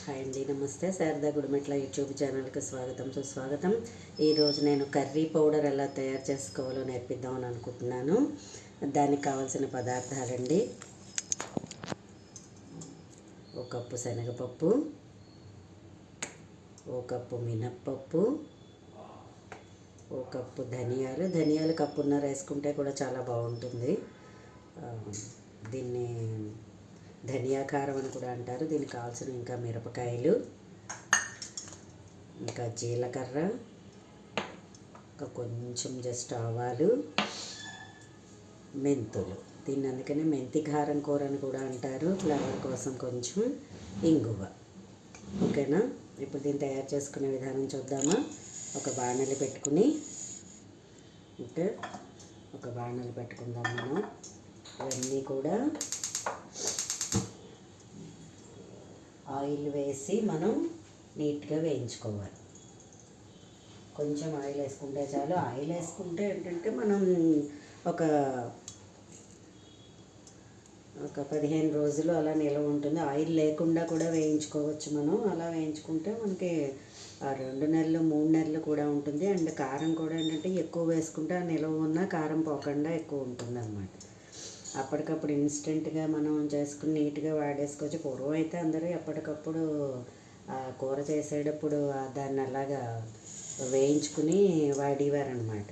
Hi అండి, నమస్తే. Sharada Gudimetla YouTube ఛానల్కి స్వాగతం, సుస్వాగతం. ఈరోజు నేను కర్రీ పౌడర్ ఎలా తయారు చేసుకోవాలో నేర్పిద్దామని అనుకుంటున్నాను. దానికి కావాల్సిన పదార్థాలండి: ఒక కప్పు శనగపప్పు, ఒక కప్పు మినప్పప్పు, ఒక కప్పు ధనియాలు కప్పున్నర వేసుకుంటే కూడా చాలా బాగుంటుంది. దీన్ని ధనియా కారం అని కూడా అంటారు. దీనికి కావాల్సిన ఇంకా మిరపకాయలు, ఇంకా జీలకర్ర, ఇంకా కొంచెం జస్ట్ ఆవాలు, మెంతులు. దీన్ని అందుకనే మెంతి కారం కూర అని కూడా అంటారు. ఫ్లేవర్ కోసం కొంచెం ఇంగువ. ఓకేనా? ఇప్పుడు దీన్ని తయారు చేసుకునే విధానం చూద్దామా. ఒక బాణలి పెట్టుకుందాం మనం. ఇవన్నీ కూడా ఆయిల్ వేసి మనం నీట్గా వేయించుకోవాలి. కొంచెం ఆయిల్ వేసుకుంటే చాలు. ఆయిల్ వేసుకుంటే ఏంటంటే మనం ఒక 15 రోజులు అలా నిల్వ ఉంటుంది. ఆయిల్ లేకుండా కూడా వేయించుకోవచ్చు మనం. అలా వేయించుకుంటే మనకి 2 నెలలు 3 నెలలు కూడా ఉంటుంది. అండ్ కారం కూడా ఏంటంటే ఎక్కువ వేసుకుంటే ఆ నిల్వ ఉన్న కారం పోకుండా ఎక్కువ ఉంటుంది అన్నమాట. అప్పటికప్పుడు ఇన్స్టెంట్గా మనం చేసుకుని నీట్గా వాడేసుకోవచ్చు. పూర్వం అయితే అందరూ ఎప్పటికప్పుడు కూర చేసేటప్పుడు దాన్ని అలాగా వేయించుకుని వాడేవారనమాట.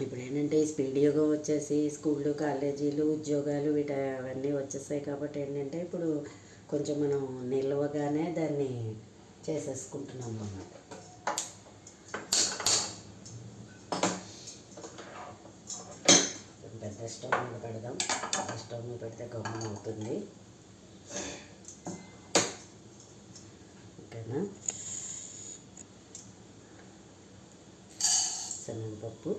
ఇప్పుడు ఏంటంటే ఈ స్పీడ్ యుగం వచ్చేసి స్కూళ్ళు, కాలేజీలు, ఉద్యోగాలు అవన్నీ వచ్చేసాయి. కాబట్టి ఏంటంటే ఇప్పుడు కొంచెం మనం నిల్వగానే దాన్ని చేసేసుకుంటున్నాం అన్నమాట. పెద్ద స్టవ్ మీద పెడదాం. స్టవ్ మీద పెడితే గమ్మున అవుతుంది. ఓకేనా? శనగపప్పు,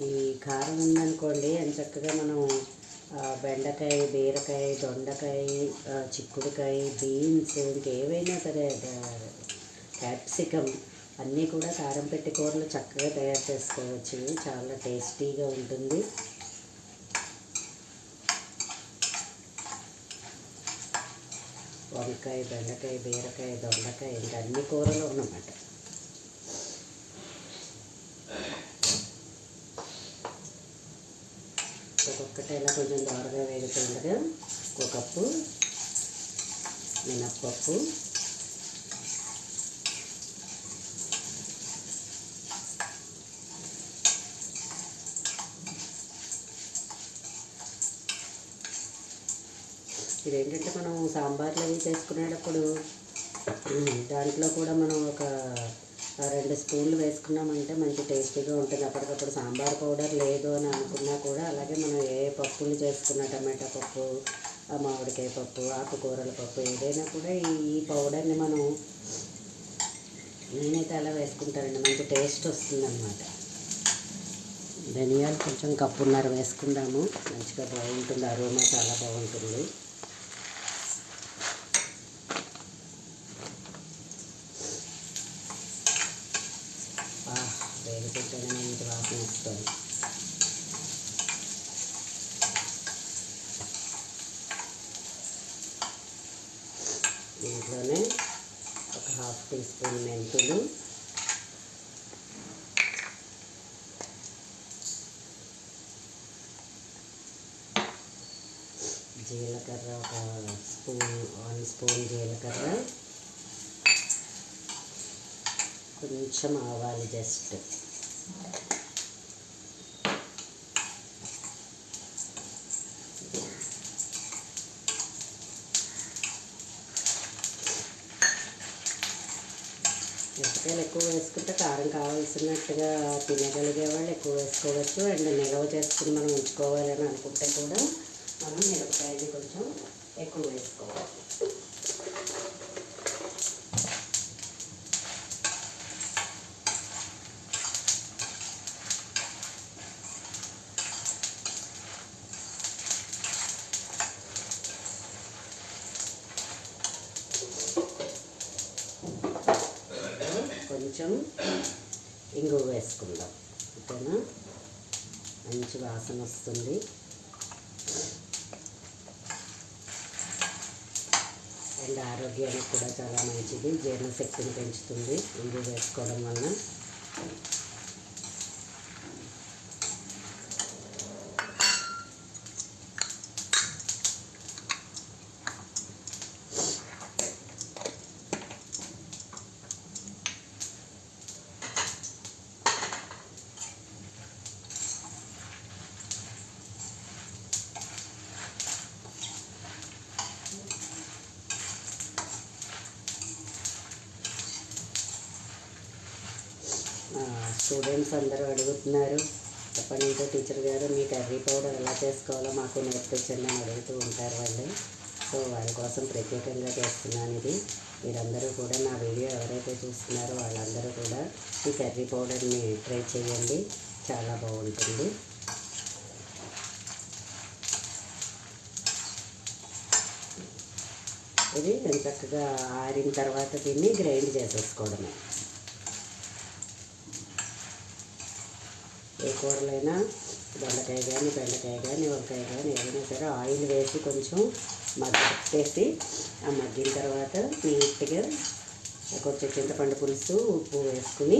ఈ కారం ఉందనుకోండి అని చక్కగా మనం బెండకాయ, బీరకాయ, దొండకాయ, చిక్కుడుకాయ, బీన్స్, ఇంకేవైనా సరే, క్యాప్సికమ్ అన్నీ కూడా కారం పెట్టి కూరలు చక్కగా తయారు చేసుకోవచ్చు. చాలా టేస్టీగా ఉంటుంది. వంకాయ, బెండకాయ, బీరకాయ, దొండకాయ, ఇంకా అన్ని కూరలు ఉన్నమాట. ఒక్కొక్కటి ఇలా కొంచెం దోరగా వేగుతుండగా ఒక కప్పు మినప్పప్పు, ఇదేంటంటే మనం సాంబార్లు అవి చేసుకునేటప్పుడు దాంట్లో కూడా మనం ఒక 2 స్పూన్లు వేసుకున్నామంటే మంచి టేస్టీగా ఉంటుంది. అప్పటికప్పుడు సాంబార్ పౌడర్ లేదు అని అనుకున్నా కూడా అలాగే మనం ఏ పప్పులు చేసుకున్న టమాటా పప్పు, మామిడికాయ పప్పు, ఆకుకూరల పప్పు ఏదైనా కూడా ఈ పౌడర్ని మనం నేనైతే అలా వేసుకుంటానండి. మంచి టేస్ట్ వస్తుందన్నమాట. ధనియాలు కొంచెం కప్పున్నర వేసుకుందాము. మంచిగా బాగుంటుంది. అరోమా చాలా బాగుంటుంది. వేగుతుంటేనే మంచి వాసన వస్తుంది. దీంట్లోనే ఒక 1/2 టీ స్పూన్ మెంతులు, జీలకర్ర, ఒక 1 స్పూన్ జీలకర్ర, కొంచెం ఆవాలు జస్ట్, మిరపకాయలు ఎక్కువ వేసుకుంటే కారం కావాల్సినట్టుగా తినగలిగే వాళ్ళు ఎక్కువ వేసుకోవచ్చు. అండ్ నిల్వ చేసుకుని మనం ఉంచుకోవాలని అనుకుంటే కూడా మనం మిరపకాయలు కొంచెం ఎక్కువ వేసుకోవాలి. కొంచెం ఇంగువ వేసుకుందాం. ఓకేనా, మంచి వాసన వస్తుంది. అండ్ ఆరోగ్యానికి కూడా చాలా మంచిది, జీర్ణశక్తిని పెంచుతుంది ఇంగువ వేసుకోవడం వల్ల. స్టూడెంట్స్ అందరూ అడుగుతున్నారు, చెప్పండి ఇంకా టీచర్ గారు మీ కర్రీ పౌడర్ ఎలా చేసుకోవాలో మాకు నేర్పించండి అని అడుగుతూ ఉంటారు వాళ్ళు. సో వాళ్ళ కోసం ప్రత్యేకంగా చేస్తున్నాను ఇది. మీరందరూ కూడా నా వీడియో ఎవరైతే చూస్తున్నారో వాళ్ళందరూ కూడా ఈ కర్రీ పౌడర్ని ట్రై చేయండి, చాలా బాగుంటుంది. ఇది చక్కగా ఆరిన తర్వాత దీన్ని గ్రైండ్ చేసేసుకోవడమే. ఏ కూరలైనా దొండకాయ కానీ, బెండకాయ కానీ, వంకాయ కానీ ఏదైనా సరే ఆయిల్ వేసి కొంచెం మగ్గేసి, ఆ మగ్గిన తర్వాత నీట్గా కొంచెం చింతపండు పులుసు, ఉప్పు వేసుకుని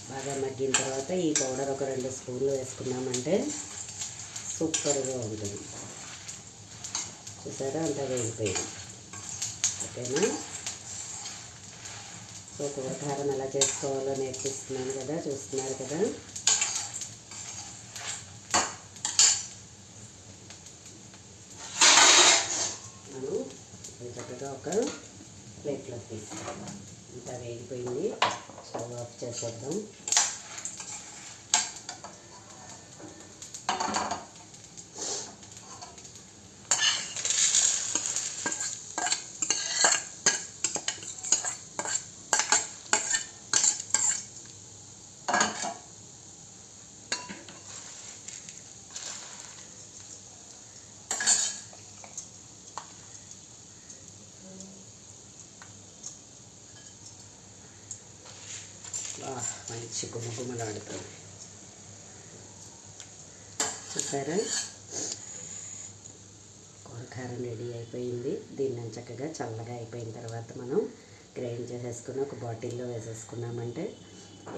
బాగా మగ్గిన తర్వాత ఈ పౌడర్ ఒక 2 స్పూన్లు వేసుకున్నామంటే సూపర్గా ఉంటుంది. చూసారా, అంతా వేగిపోయింది. ఓకేనా, సో కూరకారం ఎలా చేసుకోవాలో నేర్పిస్తున్నాను కదా, చూస్తున్నారు కదా. మనం చక్కగా ఒక ప్లేట్లో తీసుకుందాం. ఇంత వేగిపోయింది, స్టవ్ ఆఫ్ చేసేద్దాం. మంచి గుమగుమలాడుతుంది. చూసారా, కూరకారం రెడీ అయిపోయింది. దీన్ని చక్కగా చల్లగా అయిపోయిన తర్వాత మనం గ్రైండ్ చేసేసుకుని ఒక బాటిల్లో వేసేసుకున్నామంటే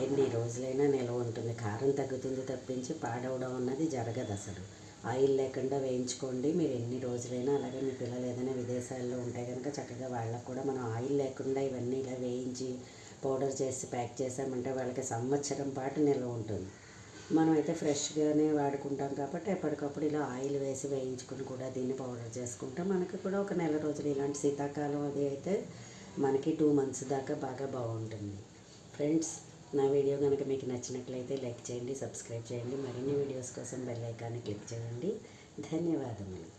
ఎన్ని రోజులైనా నిల్వ ఉంటుంది. కారం తగ్గుతుంది తప్పించి పాడవడం అన్నది జరగదు అసలు. ఆయిల్ లేకుండా వేయించుకోండి మీరు ఎన్ని రోజులైనా. అలాగే మీ పిల్లలు ఏదైనా విదేశాల్లో ఉంటే కనుక చక్కగా వాళ్ళకు కూడా మనం ఆయిల్ లేకుండా ఇవన్నీ ఇలా వేయించి పౌడర్ చేసి ప్యాక్ చేసామంటే వాళ్ళకి సంవత్సరం పాటు నిల్వ ఉంటుంది. మనం అయితే ఫ్రెష్గానే వాడుకుంటాం కాబట్టి ఎప్పటికప్పుడు ఇలా ఆయిల్ వేసి వేయించుకుని కూడా దీన్ని పౌడర్ చేసుకుంటాం. మనకి కూడా ఒక నెల రోజులు, ఇలాంటి శీతాకాలం అది అయితే మనకి 2 months దాకా బాగా బాగుంటుంది. ఫ్రెండ్స్, నా వీడియో కనుక మీకు నచ్చినట్లయితే లైక్ చేయండి, సబ్స్క్రైబ్ చేయండి. మరిన్ని వీడియోస్ కోసం బెల్ ఐకాన్ని క్లిక్ చేయండి. ధన్యవాదములు.